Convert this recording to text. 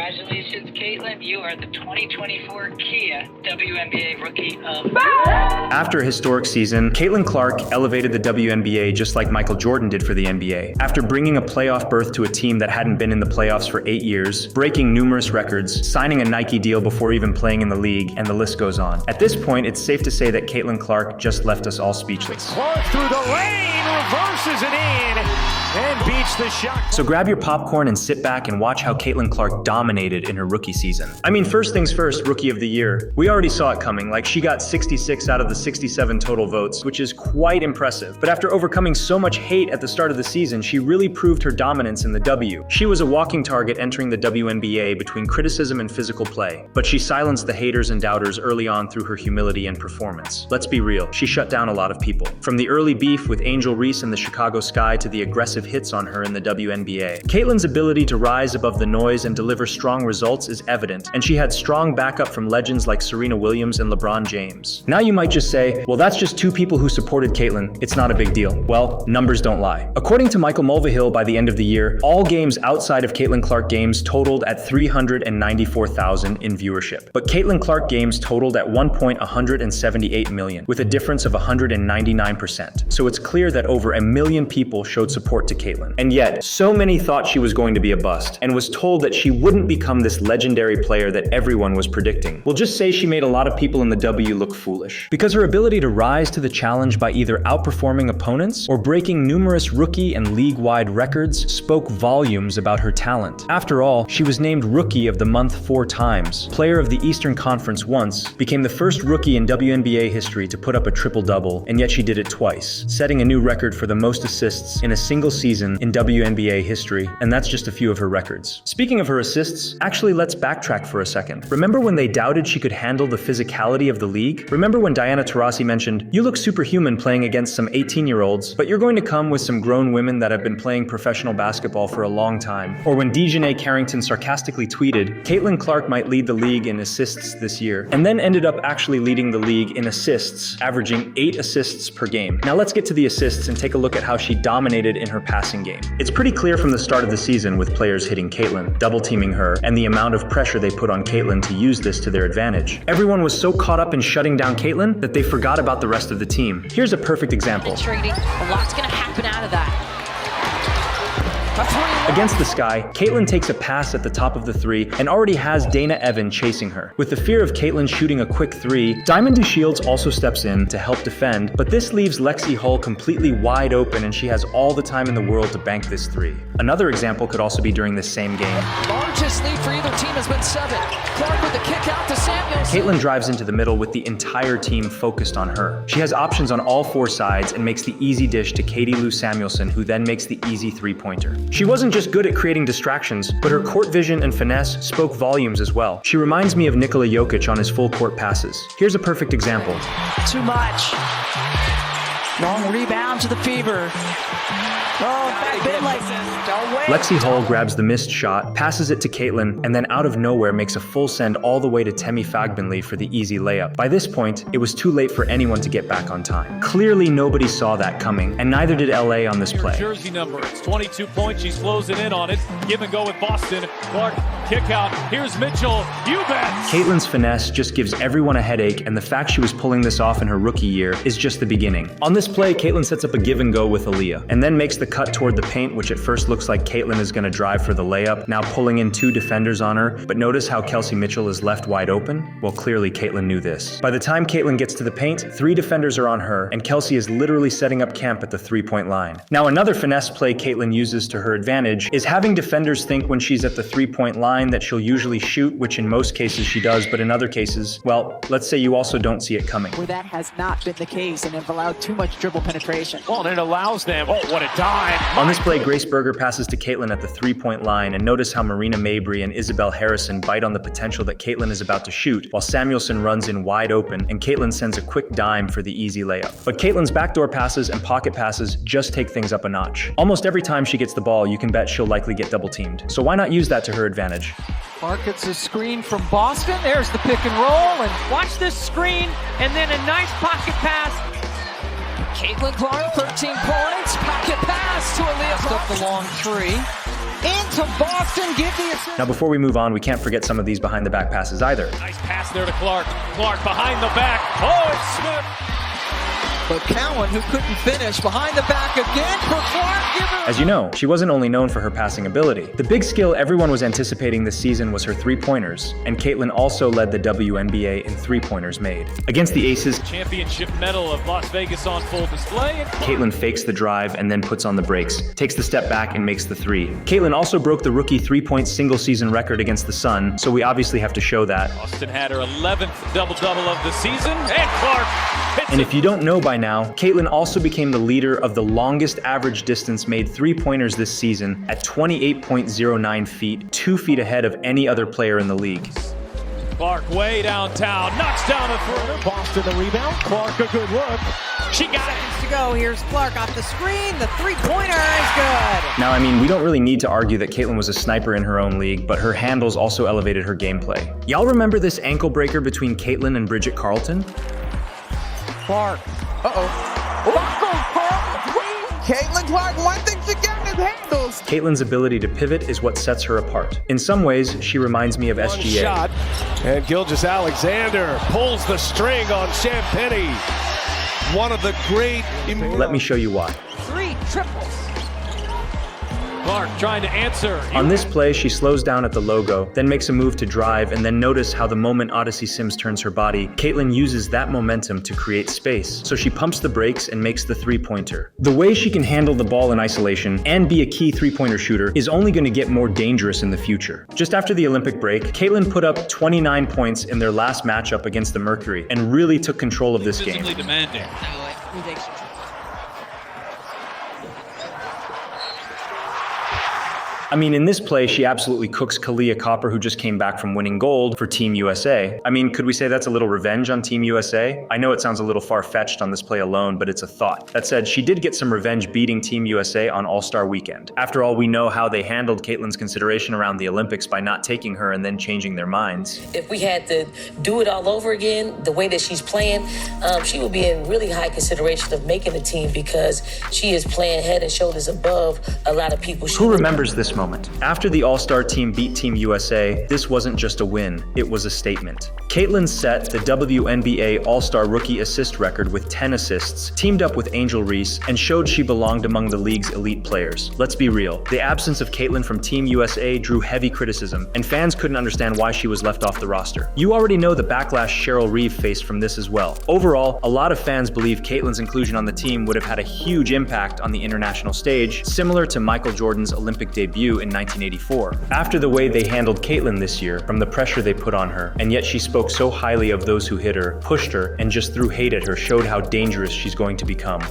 Congratulations, Caitlin. You are the 2024 Kia WNBA Rookie of... After a historic season, Caitlin Clark elevated the WNBA just like Michael Jordan did for the NBA. After bringing a playoff berth to a team that hadn't been in the playoffs for 8 years, breaking numerous records, signing a Nike deal before even playing in the league, and the list goes on. At this point, it's safe to say that Caitlin Clark just left us all speechless. Clark through the lane, reverses it in, and beats the shot. So grab your popcorn and sit back and watch how Caitlin Clark dominated in her rookie season. I mean, first things first, Rookie of the Year. We already saw it coming, like she got 66 out of the 67 total votes, which is quite impressive. But after overcoming so much hate at the start of the season, she really proved her dominance in the W. She was a walking target entering the WNBA between criticism and physical play, but she silenced the haters and doubters early on through her humility and performance. Let's be real, she shut down a lot of people. From the early beef with Angel Reese in the Chicago Sky to the aggressive hits on her in the WNBA. Caitlin's ability to rise above the noise and deliver strong results is evident, and she had strong backup from legends like Serena Williams and LeBron James. Now you might just say, well, that's just two people who supported Caitlin. It's not a big deal. Well, numbers don't lie. According to Michael Mulvihill, by the end of the year, all games outside of Caitlin Clark games totaled at 394,000 in viewership. But Caitlin Clark games totaled at 178 million, with a difference of 199%. So it's clear that over 1 million people showed support to Caitlin. And yet, so many thought she was going to be a bust, and was told that she wouldn't become this legendary player that everyone was predicting. We'll just say she made a lot of people in the W look foolish. Because her ability to rise to the challenge by either outperforming opponents or breaking numerous rookie and league-wide records spoke volumes about her talent. After all, she was named Rookie of the Month 4 times, Player of the Eastern Conference once, became the first rookie in WNBA history to put up a triple-double, and yet she did it twice, setting a new record for the most assists in a single season in WNBA history, and that's just a few of her records. Speaking of her assists, actually let's backtrack for a second. Remember when they doubted she could handle the physicality of the league? Remember when Diana Taurasi mentioned, "You look superhuman playing against some 18-year-olds, but you're going to come with some grown women that have been playing professional basketball for a long time." Or when Dejanay Carrington sarcastically tweeted, "Caitlin Clark might lead the league in assists this year," and then ended up actually leading the league in assists, averaging 8 assists per game. Now let's get to the assists and take a look at how she dominated in her passing game. It's pretty clear from the start of the season with players hitting Caitlin, double-teaming her, and the amount of pressure they put on Caitlin to use this to their advantage. Everyone was so caught up in shutting down Caitlin that they forgot about the rest of the team. Here's a perfect example. A lot's gonna happen out of that. Against the Sky, Caitlin takes a pass at the top of the three and already has Dana Evan chasing her. With the fear of Caitlin shooting a quick three, Diamond DeShields also steps in to help defend, but this leaves Lexi Hull completely wide open and she has all the time in the world to bank this three. Another example could also be during this same game. Largest lead for either team has been 7. Clark with the kick out to Samuelson. Caitlin drives into the middle with the entire team focused on her. She has options on all 4 sides and makes the easy dish to Katie Lou Samuelson, who then makes the easy three-pointer. She wasn't just good at creating distractions, but her court vision and finesse spoke volumes as well. She reminds me of Nikola Jokic on his full court passes. Here's a perfect example. Too much. Long rebound to the Fever. Oh, bit like Lexi Hull grabs the missed shot, passes it to Caitlin, and then out of nowhere makes a full send all the way to Temi Fagbenle for the easy layup. By this point, it was too late for anyone to get back on time. Clearly nobody saw that coming, and neither did LA on this play. Jersey number, it's 22 points, she's closing in on it. Give and go with Boston. Clark, kick out, here's Mitchell, you bet! Caitlin's finesse just gives everyone a headache, and the fact she was pulling this off in her rookie year is just the beginning. On this play, Caitlin sets up a give and go with Aaliyah, and then makes the cut toward the paint, which at first looks like Caitlin is going to drive for the layup, now pulling in 2 defenders on her, but notice how Kelsey Mitchell is left wide open? Well, clearly Caitlin knew this. By the time Caitlin gets to the paint, 3 defenders are on her, and Kelsey is literally setting up camp at the 3-point line. Now another finesse play Caitlin uses to her advantage is having defenders think when she's at the 3-point line that she'll usually shoot, which in most cases she does, but in other cases, well, let's say you also don't see it coming. where that has not been the case and have allowed too much dribble penetration. Well, and it allows them, oh, what a dime. On this play, Grace Berger passes to Caitlin at the 3-point line, and notice how Marina Mabry and Isabel Harrison bite on the potential that Caitlin is about to shoot, while Samuelson runs in wide open, and Caitlin sends a quick dime for the easy layup. But Caitlin's backdoor passes and pocket passes just take things up a notch. Almost every time she gets the ball, you can bet she'll likely get double-teamed. So why not use that to her advantage? Clark gets a screen from Boston. There's the pick and roll, and Watch this screen, and then a nice pocket pass. Caitlin Clark, 13 points. Pocket pass to Aaliyah. Up the long three. into Boston, give the assist. Now before we move on, we can't forget some of these behind the back passes either. Nice pass there to Clark. Clark behind the back. Oh, it's Smith. But Cowan, who couldn't finish, behind the back again for Clark. As you know, she wasn't only known for her passing ability. The big skill everyone was anticipating this season was her three-pointers, and Caitlin also led the WNBA in three-pointers made. Against the Aces, Championship medal of Las Vegas on full display. Caitlin fakes the drive and then puts on the brakes, takes the step back and makes the three. Caitlin also broke the rookie three-point single-season record against the Sun, so we obviously have to show that. Boston had her 11th double-double of the season, and Clark hits And it. if you don't know by now, Caitlin also became the leader of the longest average distance made three-pointers this season at 28.09 feet, 2 feet ahead of any other player in the league. Clark way downtown, knocks down the three. Boston the rebound. Clark a good look. She got it. Seconds to go. Here's Clark off the screen. The three-pointer is good. Now, I mean, we don't really need to argue that Caitlin was a sniper in her own league, but her handles also elevated her gameplay. Y'all remember this ankle breaker between Caitlin and Bridget Carlton? Clark. Caitlin Clark, one thing she got is handles. Caitlin's ability to pivot is what sets her apart. In some ways, she reminds me of One SGA. shot. And Gilgeous-Alexander pulls the string on Champagny. One of the great... Let me show you why. Three triples. Clark trying to answer. On this play, she slows down at the logo, then makes a move to drive, and then notice how the moment Odyssey Sims turns her body, Caitlin uses that momentum to create space. So she pumps the brakes and makes the three-pointer. The way she can handle the ball in isolation and be a key three-pointer shooter is only going to get more dangerous in the future. Just after the Olympic break, Caitlin put up 29 points in their last matchup against the Mercury and really took control of this game. Physically demanding. I mean, in this play, she absolutely cooks Kalia Copper, who just came back from winning gold for Team USA. I mean, could we say that's a little revenge on Team USA? I know it sounds a little far-fetched on this play alone, but it's a thought. That said, she did get some revenge beating Team USA on All-Star Weekend. After all, we know how they handled Caitlin's consideration around the Olympics by not taking her and then changing their minds. If we had to do it all over again, the way that she's playing, she would be in really high consideration of making the team because she is playing head and shoulders above a lot of people. Who remembers this moment? After the All-Star team beat Team USA, this wasn't just a win, it was a statement. Caitlin set the WNBA All-Star rookie assist record with 10 assists, teamed up with Angel Reese, and showed she belonged among the league's elite players. Let's be real, the absence of Caitlin from Team USA drew heavy criticism, and fans couldn't understand why she was left off the roster. You already know the backlash Cheryl Reeve faced from this as well. Overall, a lot of fans believe Caitlin's inclusion on the team would have had a huge impact on the international stage, similar to Michael Jordan's Olympic debut in 1984. After the way they handled Caitlin this year, from the pressure they put on her, and yet she spoke so highly of those who hit her, pushed her, and just threw hate at her, showed how dangerous she's going to become.